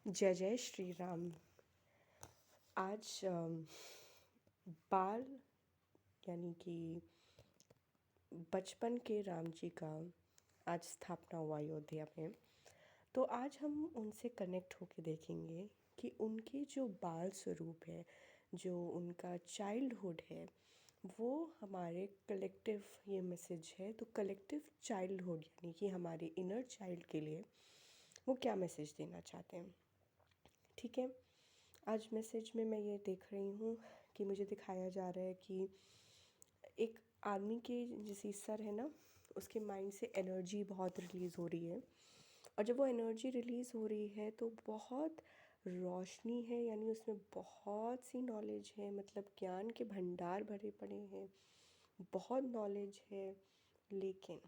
जय जय श्री राम। आज बाल यानी कि बचपन के राम जी का आज स्थापना हुआ अयोध्या में। तो आज हम उनसे कनेक्ट होके देखेंगे कि उनके जो बाल स्वरूप है, जो उनका चाइल्डहुड है, वो हमारे कलेक्टिव ये मैसेज है। तो कलेक्टिव चाइल्डहुड यानी कि हमारे इनर चाइल्ड के लिए वो क्या मैसेज देना चाहते हैं। ठीक है, आज मैसेज में मैं ये देख रही हूँ कि मुझे दिखाया जा रहा है कि एक आदमी के जैसे सर है ना, उसके माइंड से एनर्जी बहुत रिलीज़ हो रही है। और जब वो एनर्जी रिलीज़ हो रही है तो बहुत रोशनी है, यानी उसमें बहुत सी नॉलेज है, मतलब ज्ञान के भंडार भरे पड़े हैं, बहुत नॉलेज है। लेकिन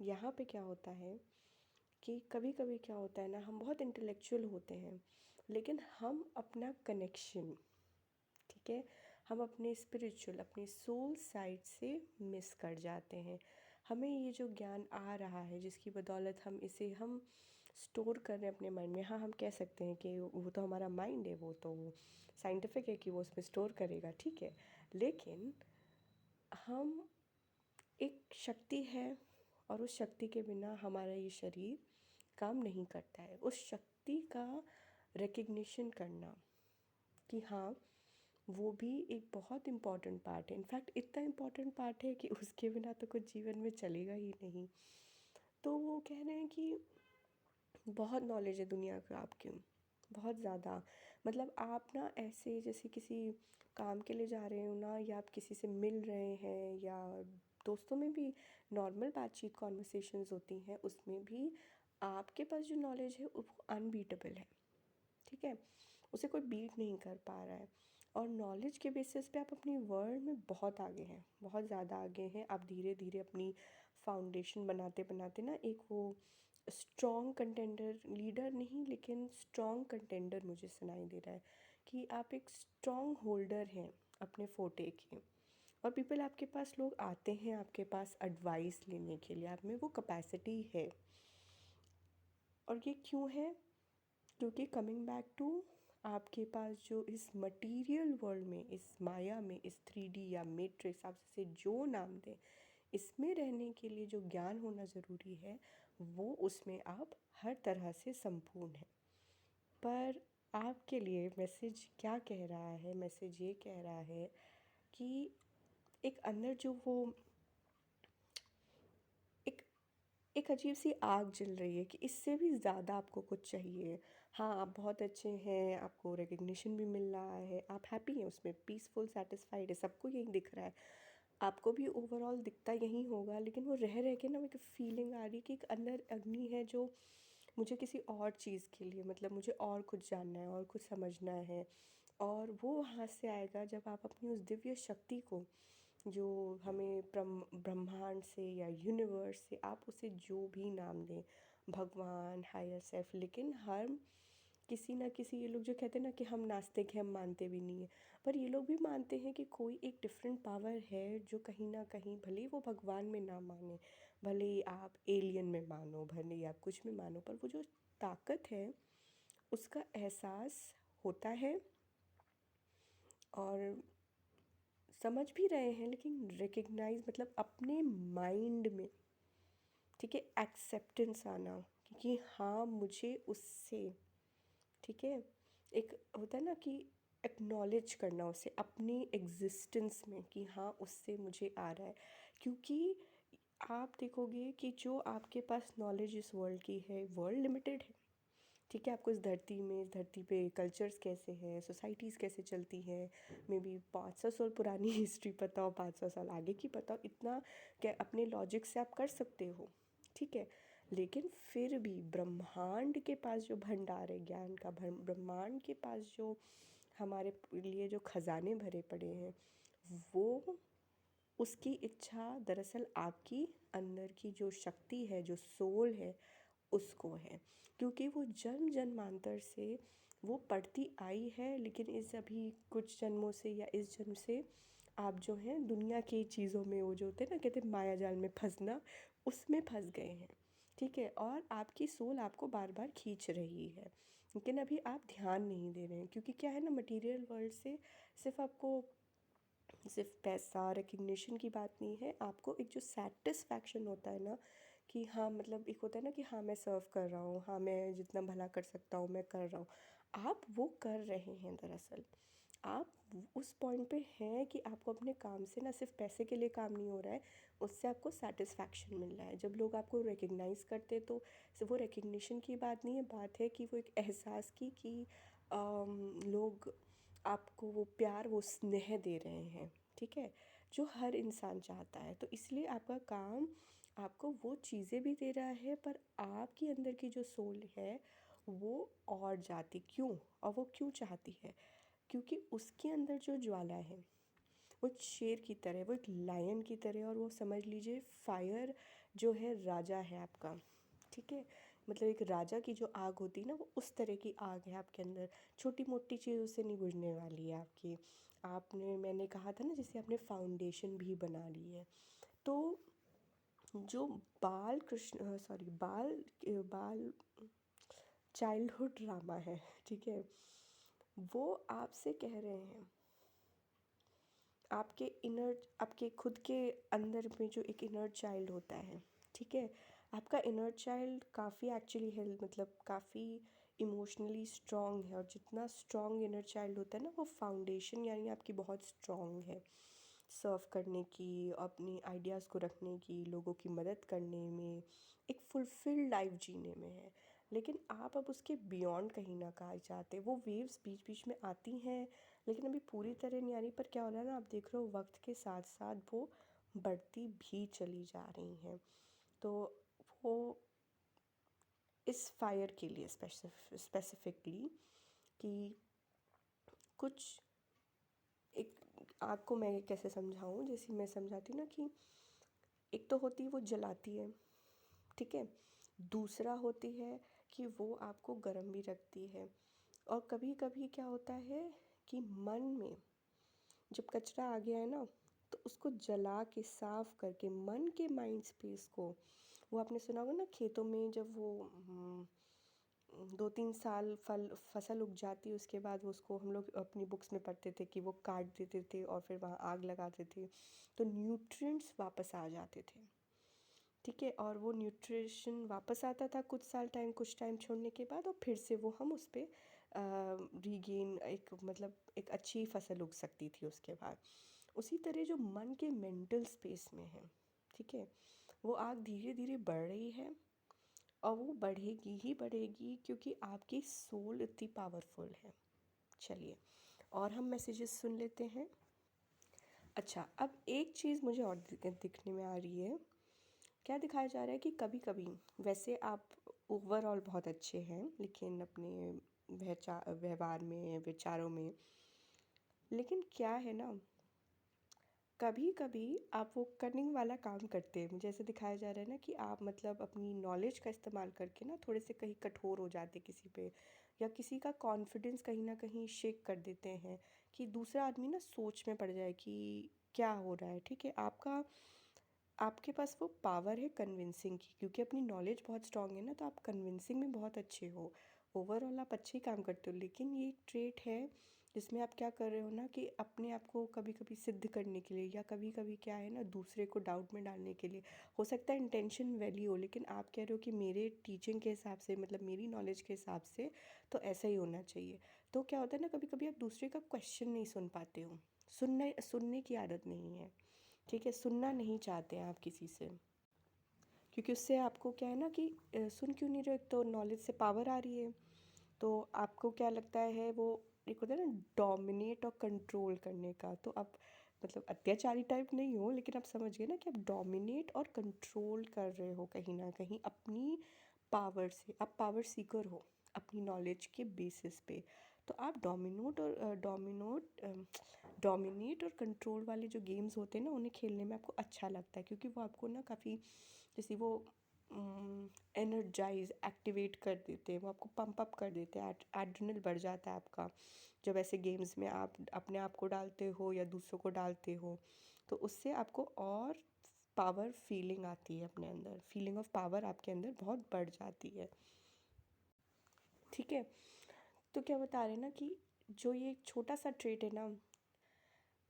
यहाँ पे क्या होता है कि कभी कभी क्या होता है ना, हम बहुत इंटेलेक्चुअल होते हैं लेकिन हम अपना कनेक्शन, ठीक है, हम अपने स्पिरिचुअल, अपने सोल साइड से मिस कर जाते हैं। हमें ये जो ज्ञान आ रहा है जिसकी बदौलत हम स्टोर कर रहे हैं अपने माइंड में। हाँ, हम कह सकते हैं कि वो तो हमारा माइंड है, वो तो साइंटिफिक है कि वो उसमें स्टोर करेगा, ठीक है। लेकिन हम एक शक्ति है और उस शक्ति के बिना हमारा ये शरीर काम नहीं करता है। उस शक्ति का रिकग्निशन करना कि हाँ, वो भी एक बहुत इम्पॉर्टेंट पार्ट है। इनफैक्ट इतना इम्पॉर्टेंट पार्ट है कि उसके बिना तो कुछ जीवन में चलेगा ही नहीं। तो वो कह रहे हैं कि बहुत नॉलेज है दुनिया का आपके, बहुत ज़्यादा। मतलब आप ना ऐसे जैसे किसी काम के लिए जा रहे हो ना, या आप किसी से मिल रहे हैं, या दोस्तों में भी नॉर्मल बातचीत कॉन्वर्सेशंस होती हैं, उसमें भी आपके पास जो नॉलेज है वो अनबीटेबल है, ठीक है। उसे कोई बीट नहीं कर पा रहा है। और नॉलेज के बेसिस पे आप अपनी वर्ल्ड में बहुत आगे हैं, बहुत ज़्यादा आगे हैं। आप धीरे धीरे अपनी फाउंडेशन बनाते बनाते ना एक वो स्ट्रॉन्ग कंटेंडर, लीडर नहीं लेकिन स्ट्रॉन्ग कंटेंडर मुझे सुनाई दे रहा है कि आप एक स्ट्रॉन्ग होल्डर हैं अपने फोटे के। और पीपल आपके पास, लोग आते हैं आपके पास एडवाइस लेने के लिए, आप में वो कैपेसिटी है। और ये क्यों है? क्योंकि कमिंग बैक टू, आपके पास जो इस मटेरियल वर्ल्ड में, इस माया में, इस 3D या मैट्रिक्स, आप इसे जो नाम दें, इसमें रहने के लिए जो ज्ञान होना ज़रूरी है, वो उसमें आप हर तरह से संपूर्ण हैं। पर आपके लिए मैसेज क्या कह रहा है? मैसेज ये कह रहा है कि एक अंदर जो वो एक एक अजीब सी आग जल रही है कि इससे भी ज़्यादा आपको कुछ चाहिए। हाँ, आप बहुत अच्छे हैं, आपको रिकग्निशन भी मिल रहा है, आप हैप्पी हैं उसमें, पीसफुल, सेटिस्फाइड है, सबको यही दिख रहा है, आपको भी ओवरऑल दिखता यही होगा। लेकिन वो रह रह के ना मेरे को फीलिंग आ रही है कि एक अंदर अग्नि है जो मुझे किसी और चीज़ के लिए, मतलब मुझे और कुछ जानना है और कुछ समझना है। और वो वहाँ से आएगा जब आप अपनी उस दिव्य शक्ति को, जो हमें ब्रह्मांड से या यूनिवर्स से, आप उसे जो भी नाम दें, भगवान, हायर सेल्फ, लेकिन हर किसी ना किसी, ये लोग जो कहते हैं ना कि हम नास्तिक हैं, हम मानते भी नहीं हैं, पर ये लोग भी मानते हैं कि कोई एक डिफरेंट पावर है जो कहीं ना कहीं, भले ही वो भगवान में ना माने, भले ही आप एलियन में मानो, भले ही आप कुछ में मानो, पर वो जो ताकत है उसका एहसास होता है। और समझ भी रहे हैं, लेकिन रिकग्नाइज मतलब अपने माइंड में, ठीक है, एक्सेप्टेंस आना कि हाँ मुझे उससे, ठीक है, एक होता है ना कि एक्नॉलेज करना उसे अपनी एग्जिस्टेंस में कि हाँ उससे मुझे आ रहा है। क्योंकि आप देखोगे कि जो आपके पास नॉलेज इस वर्ल्ड की है, वर्ल्ड लिमिटेड है, ठीक है। आपको इस धरती में, इस धरती पे कल्चर्स कैसे हैं, सोसाइटीज़ कैसे चलती हैं, मे बी 500 साल पुरानी हिस्ट्री पता हो, 500 साल आगे की पता हो, इतना क्या अपने लॉजिक से आप कर सकते हो, ठीक है। लेकिन फिर भी ब्रह्मांड के पास जो भंडार है ज्ञान का, ब्रह्मांड के पास जो हमारे लिए जो खजाने भरे पड़े हैं, वो उसकी इच्छा दरअसल आपकी अंदर की जो शक्ति है, जो सोल है, उसको है। क्योंकि वो जन्म जन्मांतर से वो पढ़ती आई है, लेकिन इस अभी कुछ जन्मों से या इस जन्म से आप जो हैं दुनिया की चीज़ों में, वो जो होते हैं ना, कहते हैं माया जाल में फंसना, उसमें फंस गए हैं। ठीक है, और आपकी सोल आपको बार बार खींच रही है, लेकिन अभी आप ध्यान नहीं दे रहे हैं, क्योंकि क्या है ना, मटेरियल वर्ल्ड से सिर्फ आपको सिर्फ पैसा रिकग्निशन की बात नहीं है, आपको एक जो सेटिस्फैक्शन होता है ना, कि हाँ मतलब एक होता है ना कि हाँ मैं सर्व कर रहा हूँ, हाँ मैं जितना भला कर सकता हूँ मैं कर रहा हूँ, आप वो कर रहे हैं दरअसल। आप उस पॉइंट पे हैं कि आपको अपने काम से ना सिर्फ पैसे के लिए काम नहीं हो रहा है, उससे आपको सेटिस्फैक्शन मिल रहा है। जब लोग आपको रिकग्नाइज़ करते हैं तो सिर्फ वो रिकग्निशन की बात नहीं है, बात है कि वो एक एहसास की कि लोग आपको वो प्यार वो स्नेह दे रहे हैं, ठीक है, जो हर इंसान चाहता है। तो इसलिए आपका काम आपको वो चीज़ें भी दे रहा है, पर आपके अंदर की जो सोल है वो और जाती क्यों, और वो क्यों चाहती है, क्योंकि उसके अंदर जो ज्वाला है वो एक शेर की तरह, वो एक लायन की तरह, और वो समझ लीजिए फायर जो है राजा है आपका, ठीक है। मतलब एक राजा की जो आग होती है ना, वो उस तरह की आग है आपके अंदर, छोटी मोटी चीज़ों से नहीं बुझने वाली है आपकी। आपने, मैंने कहा था ना, जैसे आपने फाउंडेशन भी बना ली है। तो जो बाल कृष्ण सॉरी बाल बाल चाइल्डहुड ड्रामा है, ठीक है, वो आपसे कह रहे हैं, आपके इनर, आपके खुद के अंदर में जो एक इनर चाइल्ड होता है, ठीक है, आपका इनर चाइल्ड काफ़ी एक्चुअली है, मतलब काफ़ी इमोशनली स्ट्रॉन्ग है, और जितना स्ट्रॉन्ग इनर चाइल्ड होता है ना, वो फाउंडेशन यानी आपकी बहुत स्ट्रॉन्ग है सर्व करने की, अपनी आइडियाज़ को रखने की, लोगों की मदद करने में, एक फुलफिल्ड लाइफ जीने में है। लेकिन आप अब उसके बियॉन्ड कहीं ना कहीं चाहते, वो वेव्स बीच बीच में आती हैं, लेकिन अभी पूरी तरह नहीं आ रही। पर क्या हो रहा है ना, आप देख रहे हो वक्त के साथ साथ वो बढ़ती भी चली जा रही हैं। तो वो इस फायर के लिए स्पेसिफिकली कि कुछ एक, आपको मैं कैसे समझाऊं, जैसे मैं समझाती हूँ ना कि एक तो होती है वो जलाती है, ठीक है, दूसरा होती है कि वो आपको गर्म भी रखती है। और कभी कभी क्या होता है कि मन में जब कचरा आ गया है ना, तो उसको जला के साफ करके मन के माइंड स्पेस को, वो आपने सुना होगा ना, खेतों में जब वो 2-3 साल फसल उग जाती है, उसके बाद वो उसको हम लोग अपनी बुक्स में पढ़ते थे कि वो काट देते थे और फिर वहाँ आग लगाते थे, तो न्यूट्रिएंट्स वापस आ जाते थे, ठीक है, और वो न्यूट्रिशन वापस आता था कुछ टाइम छोड़ने के बाद, और फिर से वो हम उस पर रीगेन, एक मतलब एक अच्छी फसल उग सकती थी उसके बाद। उसी तरह जो मन के मेंटल स्पेस में है, ठीक है, वो आग धीरे धीरे बढ़ रही है, और वो बढ़ेगी ही बढ़ेगी, क्योंकि आपकी सोल इतनी पावरफुल है। चलिए, और हम मैसेजेस सुन लेते हैं। अच्छा, अब एक चीज़ मुझे और दिखने में आ रही है। क्या दिखाया जा रहा है कि कभी कभी, वैसे आप ओवरऑल बहुत अच्छे हैं, लेकिन अपने व्यवहार में, विचारों में, लेकिन क्या है ना, कभी कभी आप वो कनिंग वाला काम करते हैं। मुझे ऐसे दिखाया जा रहा है ना कि आप मतलब अपनी नॉलेज का इस्तेमाल करके ना थोड़े से कहीं कठोर हो जाते किसी पे, या किसी का कॉन्फिडेंस कहीं ना कहीं शेक कर देते हैं, कि दूसरा आदमी ना सोच में पड़ जाए कि क्या हो रहा है, ठीक है। आपके पास वो पावर है कन्विंसिंग की, क्योंकि अपनी नॉलेज बहुत स्ट्रांग है ना, तो आप कन्विंसिंग में बहुत अच्छे हो। ओवरऑल आप अच्छे ही काम करते हो, लेकिन ये एक ट्रेट है जिसमें आप क्या कर रहे हो ना, कि अपने आप को कभी कभी सिद्ध करने के लिए, या कभी कभी क्या है ना, दूसरे को डाउट में डालने के लिए, हो सकता है इंटेंशन वैली हो, लेकिन आप कह रहे हो कि मेरे टीचिंग के हिसाब से, मतलब मेरी नॉलेज के हिसाब से तो ऐसा ही होना चाहिए। तो क्या होता है ना, कभी कभी आप दूसरे का क्वेश्चन नहीं सुन पाते हो, सुनने की आदत नहीं है, ठीक है, सुनना नहीं चाहते हैं आप किसी से, क्योंकि उससे आपको क्या है ना कि सुन क्यों नहीं रहे, एक तो नॉलेज से पावर आ रही है, तो आपको क्या लगता है, वो एक होता है ना डोमिनेट और कंट्रोल करने का, तो आप मतलब अत्याचारी टाइप नहीं हो, लेकिन आप समझ गए ना कि आप डोमिनेट और कंट्रोल कर रहे हो कहीं ना कहीं अपनी पावर से, आप पावर सीकर हो अपनी नॉलेज के बेसिस पे। तो आप डोमिनेट और कंट्रोल वाले जो गेम्स होते हैं ना, उन्हें खेलने में आपको अच्छा लगता है, क्योंकि वो आपको ना काफ़ी, जैसे वो एनर्जाइज एक्टिवेट कर देते हैं, वो आपको पंप अप कर देते हैं, एड्रेनल बढ़ जाता है आपका जब ऐसे गेम्स में आप अपने आप को डालते हो या दूसरों को डालते हो, तो उससे आपको और पावर फीलिंग आती है अपने अंदर, फीलिंग ऑफ पावर आपके अंदर बहुत बढ़ जाती है। ठीक है, तो क्या बता रहे हैं ना कि जो ये एक छोटा सा ट्रेट है ना,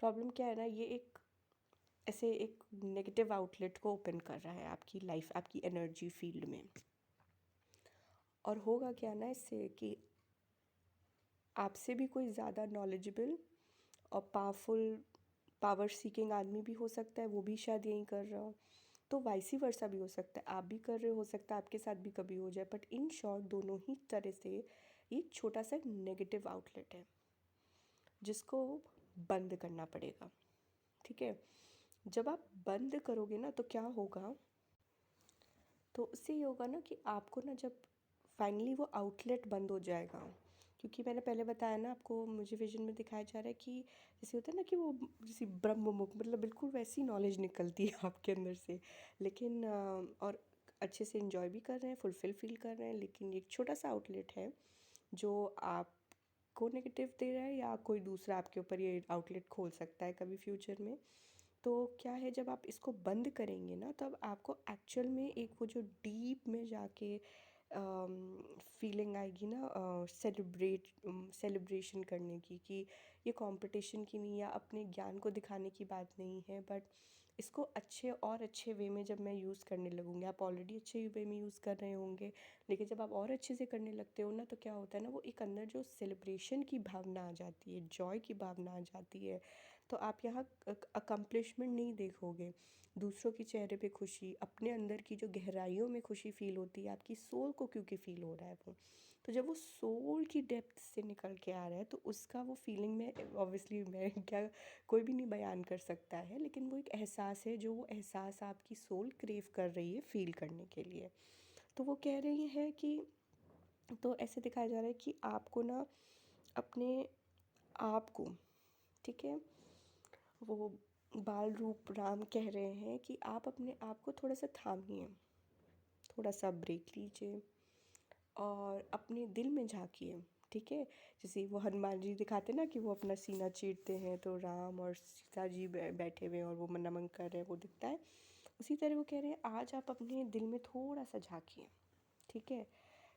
प्रॉब्लम क्या है ना, ये एक ऐसे एक नेगेटिव आउटलेट को ओपन कर रहा है आपकी लाइफ, आपकी एनर्जी फील्ड में। और होगा क्या ना इससे कि आपसे भी कोई ज़्यादा नॉलेजेबल और पावर सीकिंग आदमी भी हो सकता है, वो भी शायद यही कर रहा हो। तो वाइसी वर्सा भी हो सकता है, आप भी कर रहे हो सकता है आपके साथ भी कभी हो जाए। बट इन शॉर्ट दोनों ही तरह से एक छोटा सा नेगेटिव आउटलेट है जिसको बंद करना पड़ेगा। ठीक है, जब आप बंद करोगे ना तो क्या होगा, तो उससे ये होगा ना कि आपको ना जब फाइनली वो आउटलेट बंद हो जाएगा, क्योंकि मैंने पहले बताया ना आपको, मुझे विजन में दिखाया जा रहा है कि जैसे होता है ना कि वो जैसे ब्रह्म मुख, मतलब बिल्कुल वैसी नॉलेज निकलती है आपके अंदर से। लेकिन और अच्छे से इंजॉय भी कर रहे हैं, फुलफिल फील कर रहे हैं, लेकिन एक छोटा सा आउटलेट है जो आपको नेगेटिव दे रहा है, या कोई दूसरा आपके ऊपर ये आउटलेट खोल सकता है कभी फ्यूचर में। तो क्या है, जब आप इसको बंद करेंगे ना तब आपको एक्चुअल में एक वो जो डीप में जाके फीलिंग आएगी ना, सेलिब्रेशन करने की, कि ये कंपटीशन की नहीं, या अपने ज्ञान को दिखाने की बात नहीं है, बट इसको अच्छे और अच्छे वे में जब मैं यूज़ करने लगूँगी, आप ऑलरेडी अच्छे वे में यूज़ कर रहे होंगे, लेकिन जब आप और अच्छे से करने लगते हो ना तो क्या होता है ना, वो एक अंदर जो सेलिब्रेशन की भावना आ जाती है, जॉय की भावना आ जाती है। तो आप यहाँ अकम्पलिशमेंट नहीं देखोगे, दूसरों के चेहरे पे खुशी, अपने अंदर की जो गहराइयों में खुशी फील होती है आपकी सोल को, क्योंकि फील हो रहा है वो। तो जब वो सोल की डेप्थ से निकल के आ रहा है तो उसका वो फीलिंग में ऑब्वियसली मैं क्या, कोई भी नहीं बयान कर सकता है, लेकिन वो एक एहसास है, जो वो एहसास आपकी सोल क्रेव कर रही है फील करने के लिए। तो वो कह रही है कि, तो ऐसे दिखाया जा रहा है कि आपको ना अपने आप को, ठीक है, वो बाल रूप राम कह रहे हैं कि आप अपने आप को थोड़ा सा थामिए, थोड़ा सा ब्रेक लीजिए और अपने दिल में झांकिए। ठीक है, जैसे वो हनुमान जी दिखाते ना कि वो अपना सीना चीरते हैं तो राम और सीता जी बैठे हुए हैं और वो नमन कर रहे हैं, वो दिखता है। उसी तरह वो कह रहे हैं आज आप अपने दिल में थोड़ा सा झांकिए। ठीक है,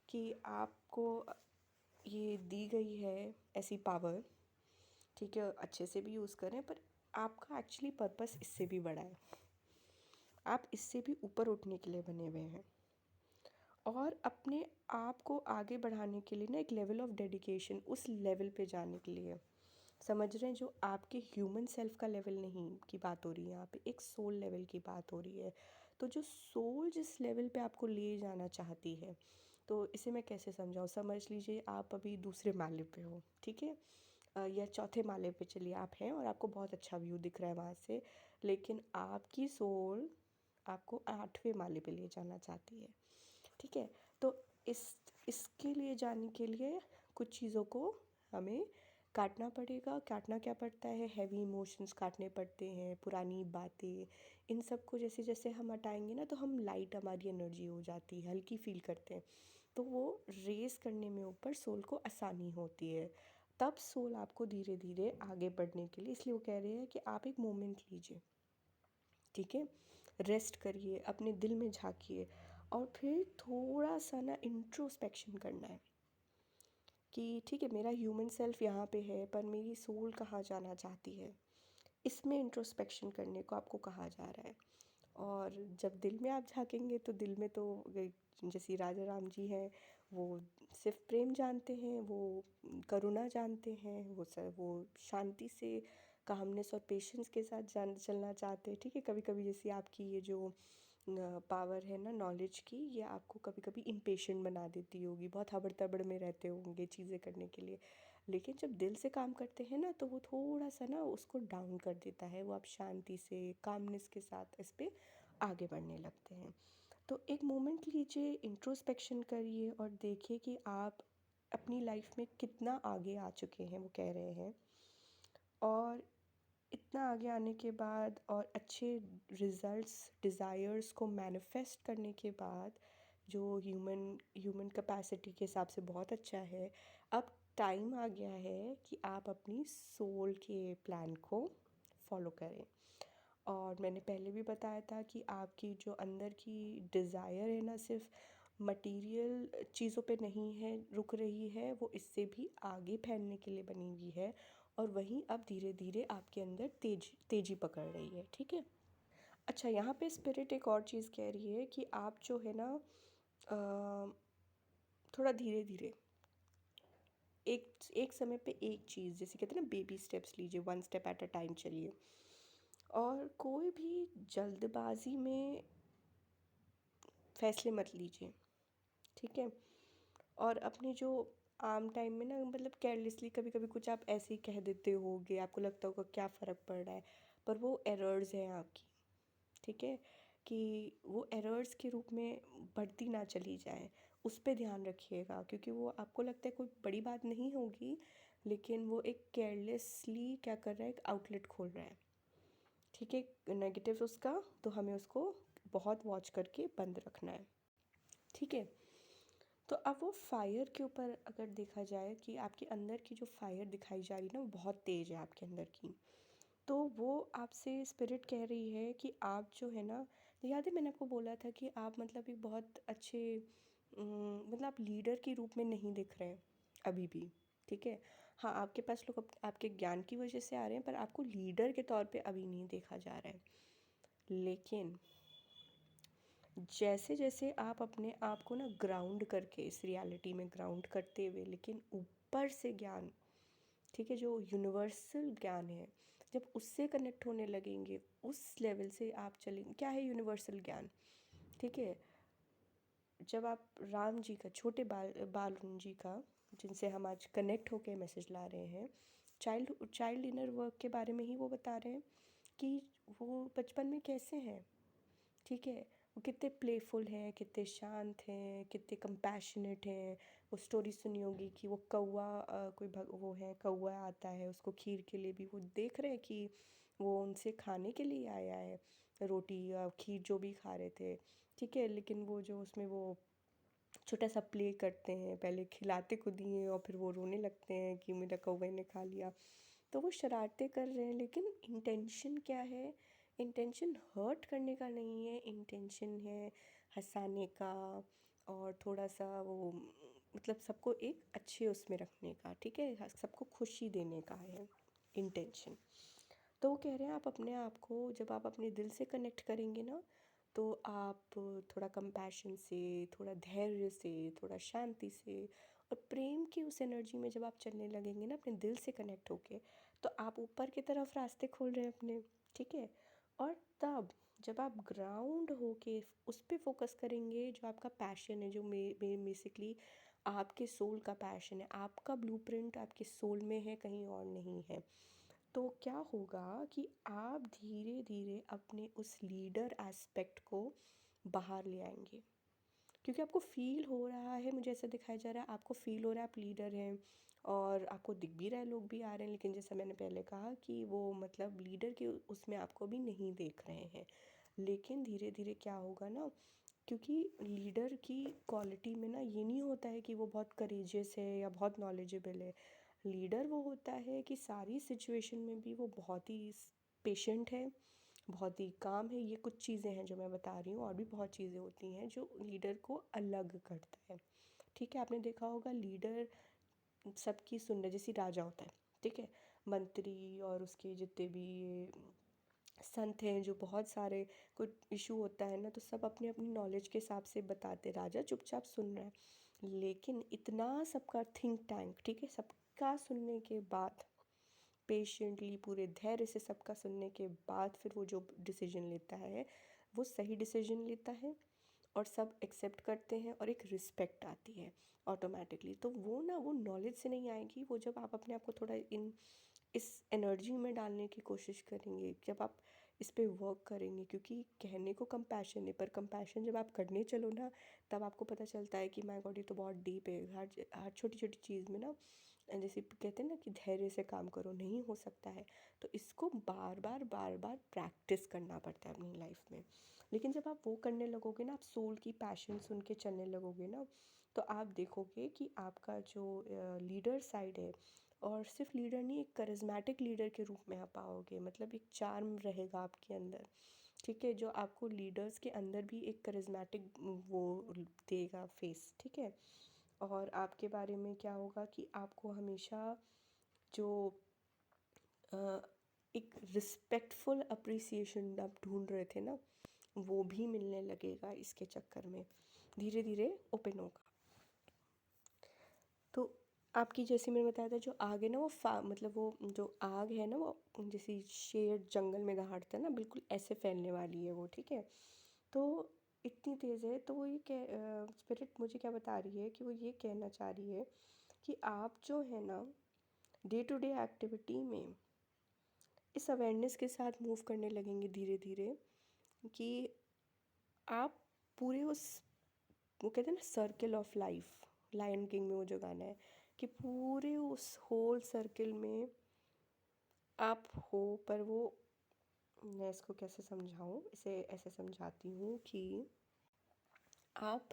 कि आपको ये दी गई है ऐसी पावर, ठीक है, अच्छे से भी यूज़ करें, पर आपका एक्चुअली पर्पस इससे भी बड़ा है, आप इससे भी ऊपर उठने के लिए बने हुए हैं। और अपने आप को आगे बढ़ाने के लिए ना एक लेवल ऑफ डेडिकेशन, उस लेवल पे जाने के लिए, समझ रहे हैं, जो आपके ह्यूमन सेल्फ का लेवल नहीं की बात हो रही है यहाँ पे, एक सोल लेवल की बात हो रही है। तो जो सोल जिस लेवल पे आपको ले जाना चाहती है, तो इसे मैं कैसे समझाऊँ, समझ लीजिए आप अभी दूसरे माले पे हो, ठीक है, या चौथे माले पे चलिए आप हैं और आपको बहुत अच्छा व्यू दिख रहा है वहाँ से, लेकिन आपकी सोल आपको 8वें माले पे ले जाना चाहती है। ठीक है, तो इस इसके लिए जाने के लिए कुछ चीज़ों को हमें काटना पड़ेगा। काटना क्या पड़ता है, हैवी इमोशंस काटने पड़ते हैं, पुरानी बातें, इन सब को जैसे जैसे हम हटाएंगे ना तो हम लाइट, हमारी एनर्जी हो जाती है, हल्की फील करते हैं, तो वो रेस करने में ऊपर सोल को आसानी होती है। तब सोल आपको धीरे धीरे आगे बढ़ने के लिए, इसलिए वो कह रहे हैं कि आप एक मोमेंट लीजिए, ठीक है, रेस्ट करिए, अपने दिल में झांकिए, और फिर थोड़ा सा ना इंट्रोस्पेक्शन करना है कि ठीक है, मेरा ह्यूमन सेल्फ यहाँ पे है पर मेरी सोल कहाँ जाना चाहती है, इसमें इंट्रोस्पेक्शन करने को आपको कहा जा रहा है। और जब दिल में आप झांकेंगे तो दिल में तो जैसे राजा राम जी हैं, वो सिर्फ प्रेम जानते हैं, वो करुणा जानते हैं, वो शांति से, कामनेस और पेशेंस के साथ जान चलना चाहते हैं। ठीक है, कभी कभी जैसे आपकी ये जो पावर है ना नॉलेज की, ये आपको कभी कभी इम्पेशेंट बना देती होगी, बहुत हबड़ तबड़ में रहते होंगे चीज़ें करने के लिए, लेकिन जब दिल से काम करते हैं ना तो वो थोड़ा सा ना उसको डाउन कर देता है, वो आप शांति से, कामनेस के साथ इस पर आगे बढ़ने लगते हैं। तो एक मोमेंट लीजिए, इंट्रोस्पेक्शन करिए और देखिए कि आप अपनी लाइफ में कितना आगे आ चुके हैं, वो कह रहे हैं। और इतना आगे आने के बाद और अच्छे रिजल्ट्स, डिज़ायर्स को मैनिफेस्ट करने के बाद, जो ह्यूमन कैपेसिटी के हिसाब से बहुत अच्छा है, अब टाइम आ गया है कि आप अपनी सोल के प्लान को फॉलो करें। और मैंने पहले भी बताया था कि आपकी जो अंदर की डिज़ायर है ना, सिर्फ मटेरियल चीज़ों पे नहीं है रुक रही है, वो इससे भी आगे फैलने के लिए बनी हुई है। और वहीं अब धीरे धीरे आपके अंदर तेजी पकड़ रही है, ठीक है। अच्छा, यहाँ पे स्पिरिट एक और चीज़ कह रही है कि आप जो है ना, थोड़ा धीरे धीरे एक एक समय पे एक चीज़, जैसे कहते हैं ना, बेबी स्टेप्स लीजिए, one step at a time चलिए। और कोई भी जल्दबाजी में फैसले मत लीजिए, ठीक है। और अपने जो आम टाइम में ना, मतलब केयरलेसली कभी कभी कुछ आप ऐसे ही कह देते होगे, आपको लगता होगा क्या फ़र्क पड़ रहा है, पर वो एरर्स हैं आपकी, ठीक है। कि वो एरर्स के रूप में बढ़ती ना चली जाए, उस पे ध्यान रखिएगा, क्योंकि वो आपको लगता है कोई बड़ी बात नहीं होगी, लेकिन वो एक केयरलेसली क्या कर रहा है, एक आउटलेट खोल रहा है, ठीक है, नेगेटिव उसका। तो हमें उसको बहुत वॉच करके बंद रखना है, ठीक है। तो अब वो फायर के ऊपर अगर देखा जाए कि आपके अंदर की जो फायर दिखाई जा रही है ना, वो बहुत तेज़ है आपके अंदर की। तो वो आपसे स्पिरिट कह रही है कि आप जो है ना, याद है मैंने आपको बोला था कि आप मतलब एक बहुत अच्छे मतलब आप लीडर के रूप में नहीं दिख रहे हैं अभी भी, ठीक है। हाँ, आपके पास लोग आपके ज्ञान की वजह से आ रहे हैं, पर आपको लीडर के तौर पे अभी नहीं देखा जा रहा है। लेकिन जैसे जैसे आप अपने आप को ना ग्राउंड करके, इस रियलिटी में ग्राउंड करते हुए, लेकिन ऊपर से ज्ञान, ठीक है, जो यूनिवर्सल ज्ञान है, जब उससे कनेक्ट होने लगेंगे, उस लेवल से आप चलेंगे। क्या है यूनिवर्सल ज्ञान, ठीक है। जब आप राम जी का, छोटे बाल जी का, जिनसे हम आज कनेक्ट होके मैसेज ला रहे हैं, चाइल्ड इनर वर्क के बारे में ही वो बता रहे हैं कि वो बचपन में कैसे हैं, ठीक है। वो कितने प्लेफुल हैं, कितने शांत हैं, कितने कंपैशनेट हैं। वो स्टोरी सुनी होगी कि वो कौवा, वो है कौवा आता है, उसको खीर के लिए भी वो देख रहे हैं कि वो उनसे खाने के लिए आया है, रोटी या खीर जो भी खा रहे थे, ठीक है। लेकिन वो जो उसमें वो छोटा सा प्ले करते हैं, पहले खिलाते खुद ही हैं और फिर वो रोने लगते हैं कि मेरा कौवे ने खा लिया। तो वो शरारतें कर रहे हैं, लेकिन इंटेंशन क्या है, इंटेंशन हर्ट करने का नहीं है, इंटेंशन है हंसाने का, और थोड़ा सा वो मतलब सबको एक अच्छे उसमें रखने का, ठीक है, सबको खुशी देने का है इंटेंशन। तो वो कह रहे हैं आप अपने आप को, जब आप अपने दिल से कनेक्ट करेंगे ना, तो आप थोड़ा कंपैशन से, थोड़ा धैर्य से, थोड़ा शांति से और प्रेम की उस एनर्जी में जब आप चलने लगेंगे ना, अपने दिल से कनेक्ट होके, तो आप ऊपर की तरफ रास्ते खोल रहे हैं अपने, ठीक है। और तब जब आप ग्राउंड होके उस पे फोकस करेंगे, जो आपका पैशन है, जो बेसिकली आपके सोल का पैशन है, आपका ब्लूप्रिंट आपके सोल में है, कहीं और नहीं है। तो क्या होगा कि आप धीरे धीरे अपने उस लीडर एस्पेक्ट को बाहर ले आएंगे, क्योंकि आपको फील हो रहा है, मुझे ऐसा दिखाया जा रहा है, आपको फील हो रहा है आप लीडर हैं, और आपको दिख भी रहा है, लोग भी आ रहे हैं, लेकिन जैसा मैंने पहले कहा कि वो मतलब लीडर के उसमें आपको भी नहीं देख रहे हैं। लेकिन धीरे धीरे क्या होगा ना, क्योंकि लीडर की क्वालिटी में ना ये नहीं होता है कि वो बहुत करेजियस है या बहुत नॉलेजेबल है। लीडर वो होता है कि सारी सिचुएशन में भी वो बहुत ही पेशेंट है, बहुत ही काम है। ये कुछ चीज़ें हैं जो मैं बता रही हूँ, और भी बहुत चीज़ें होती हैं जो लीडर को अलग करता है, ठीक है। आपने देखा होगा लीडर सबकी सुनने, जैसी राजा होता है, ठीक है, मंत्री और उसके जितने भी संत हैं, जो बहुत सारे कुछ इशू होता है ना, तो सब अपनी अपनी नॉलेज के हिसाब से बताते, राजा चुपचाप सुन रहा है। लेकिन इतना सबका थिंक टैंक, ठीक है, सबका सुनने के बाद, पेशेंटली पूरे धैर्य से सबका सुनने के बाद फिर वो जो डिसीजन लेता है, वो सही डिसीजन लेता है, और सब एक्सेप्ट करते हैं, और एक रिस्पेक्ट आती है ऑटोमेटिकली। तो वो ना, वो नॉलेज से नहीं आएगी, वो जब आप अपने आप को थोड़ा इस एनर्जी में डालने की कोशिश करेंगे, जब आप इस पे वर्क करेंगे, क्योंकि कहने को कंपैशन है, पर कंपैशन जब आप करने चलो ना, तब आपको पता चलता है कि माय गॉड, ये तो बहुत डीप है। हर छोटी छोटी चीज़ में ना, जैसे कहते हैं ना कि धैर्य से काम करो, नहीं हो सकता है, तो इसको बार बार प्रैक्टिस करना पड़ता है अपनी लाइफ में। लेकिन जब आप वो करने लगोगे ना, आप सोल की पैशन सुन के चलने लगोगे ना, तो आप देखोगे कि आपका जो लीडर साइड है, और सिर्फ लीडर नहीं, एक करिज्मेटिक लीडर के रूप में आप आओगे, मतलब एक चार्म रहेगा आपके अंदर, ठीक है, जो आपको लीडर्स के अंदर भी एक करिज्मेटिक वो देगा फेस, ठीक है। और आपके बारे में क्या होगा कि आपको हमेशा जो एक रिस्पेक्टफुल अप्रिसिएशन आप ढूंढ रहे थे ना, वो भी मिलने लगेगा इसके चक्कर में, धीरे धीरे ओपन होगा। तो आपकी, जैसे मैंने बताया था, जो आग है ना वो मतलब वो जो आग है ना वो जैसे शेर जंगल में दहाड़ता है ना, बिल्कुल ऐसे फैलने वाली है वो, ठीक है। तो इतनी तेज़ है, तो वो ये स्पिरिट मुझे क्या बता रही है कि वो ये कहना चाह रही है कि आप जो है ना डे टू डे एक्टिविटी में इस अवेयरनेस के साथ मूव करने लगेंगे धीरे धीरे, कि आप पूरे उस, वो कहते हैं ना circle of life, Lion King में वो जो गाना है, कि पूरे उस होल सर्किल में आप हो। पर वो, मैं इसको कैसे समझाऊँ, इसे ऐसे समझाती हूँ कि आप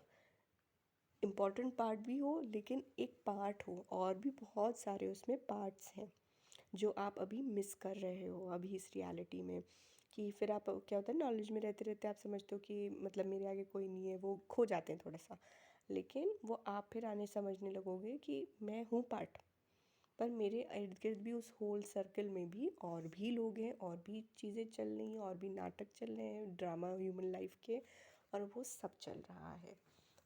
इम्पॉर्टेंट पार्ट भी हो, लेकिन एक पार्ट हो, और भी बहुत सारे उसमें पार्ट्स हैं जो आप अभी मिस कर रहे हो अभी इस रियलिटी में। कि फिर आप, क्या होता है, नॉलेज में रहते रहते आप समझते हो कि मतलब मेरे आगे कोई नहीं है, वो खो जाते हैं थोड़ा सा। लेकिन वो आप फिर आने समझने लगोगे कि मैं हूँ पार्ट, पर मेरे इर्द गिर्द भी उस होल सर्कल में भी और भी लोग हैं, और भी चीज़ें चल रही हैं, और भी नाटक चल रहे हैं, ड्रामा ह्यूमन लाइफ के, और वो सब चल रहा है,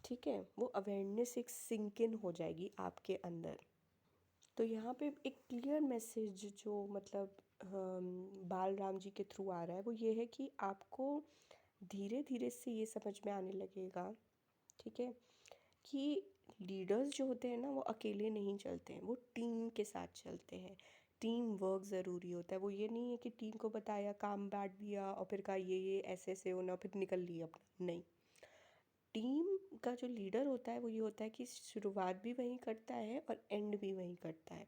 ठीक है। वो अवेयरनेस एक सिंक इन हो जाएगी आपके अंदर। तो यहाँ पे एक क्लियर मैसेज जो मतलब बाल राम जी के थ्रू आ रहा है, वो ये है कि आपको धीरे धीरे से ये समझ में आने लगेगा, ठीक है, कि लीडर्स जो होते हैं ना वो अकेले नहीं चलते हैं, वो टीम के साथ चलते हैं। टीम वर्क ज़रूरी होता है। वो ये नहीं है कि टीम को बताया, काम बांट दिया और फिर कहा ये ऐसे ऐसे होना, फिर निकल लिया अपना, नहीं। टीम का जो लीडर होता है वो ये होता है कि शुरुआत भी वही करता है और एंड भी वही करता है।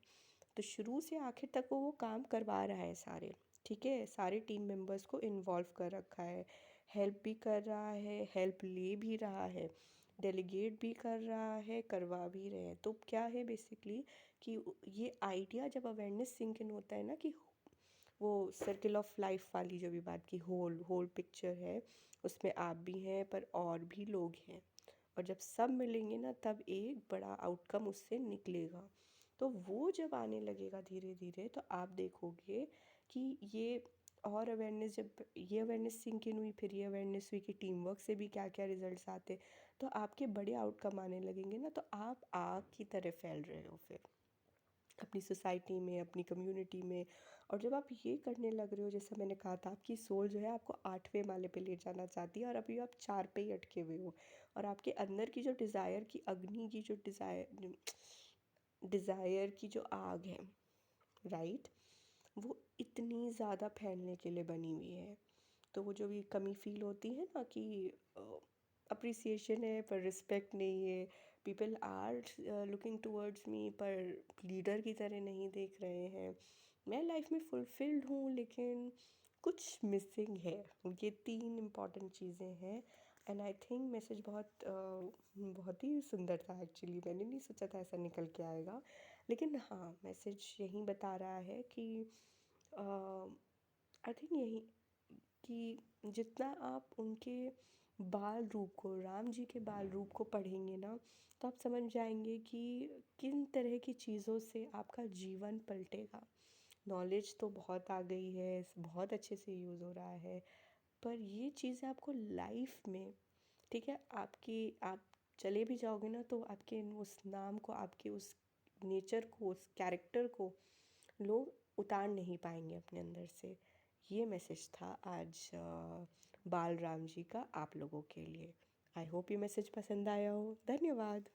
तो शुरू से आखिर तक वो काम करवा रहा है सारे, ठीक है, सारे टीम मेंबर्स को इन्वॉल्व कर रखा है, हेल्प भी कर रहा है, हेल्प ले भी रहा है, डेलीगेट भी कर रहा है, करवा भी रहे हैं। तो क्या है बेसिकली कि ये आइडिया जब अवेयरनेस सिंक इन होता है ना, कि वो सर्किल ऑफ लाइफ वाली जो भी बात की होल होल पिक्चर है, उसमें आप भी हैं पर और भी लोग हैं, और जब सब मिलेंगे ना तब एक बड़ा आउटकम उससे निकलेगा। तो वो जब आने लगेगा धीरे धीरे, तो आप देखोगे कि ये, और अवेयरनेस, जब ये अवेयरनेस सिंक इन हुई, फिर ये अवेयरनेस हुई कि टीम वर्क से भी क्या क्या रिजल्ट्स आते, तो आपके बड़े आउटकम आने लगेंगे ना, तो आप आग की तरह फैल रहे हो फिर अपनी सोसाइटी में, अपनी कम्युनिटी में। और जब आप ये करने लग रहे हो, जैसा मैंने कहा था, आपकी सोल जो है आपको 8वें माले पे ले जाना चाहती है, और अभी आप 4 पे ही अटके हुए हो। और आपके अंदर की जो डिज़ायर की अग्नि की जो डिज़ायर की जो आग है, राइट, वो इतनी ज़्यादा फैलने के लिए बनी हुई है। तो वो जो भी कमी फील होती है ना, कि अप्रिसिएशन है पर रिस्पेक्ट नहीं है, people are looking towards me पर लीडर की तरह नहीं देख रहे हैं, मैं लाइफ में फुलफिल्ड हूँ लेकिन कुछ मिसिंग है, ये 3 इम्पॉर्टेंट चीज़ें हैं। एंड आई थिंक मैसेज बहुत ही सुंदर था एक्चुअली, मैंने नहीं सोचा था ऐसा निकल के आएगा, लेकिन हाँ, मैसेज यही बता रहा है कि आई थिंक यही, कि जितना आप उनके बाल रूप को, राम जी के बाल रूप को पढ़ेंगे ना, तो आप समझ जाएंगे कि किन तरह की चीज़ों से आपका जीवन पलटेगा। नॉलेज तो बहुत आ गई है, बहुत अच्छे से यूज़ हो रहा है, पर ये चीज़ें आपको लाइफ में, ठीक है, आपकी, आप चले भी जाओगे ना तो आपके उस नाम को, आपके उस नेचर को, उस कैरेक्टर को लोग उतार नहीं पाएंगे अपने अंदर से। ये मैसेज था आज बाल राम जी का आप लोगों के लिए। आई होप ये मैसेज पसंद आया हो। धन्यवाद।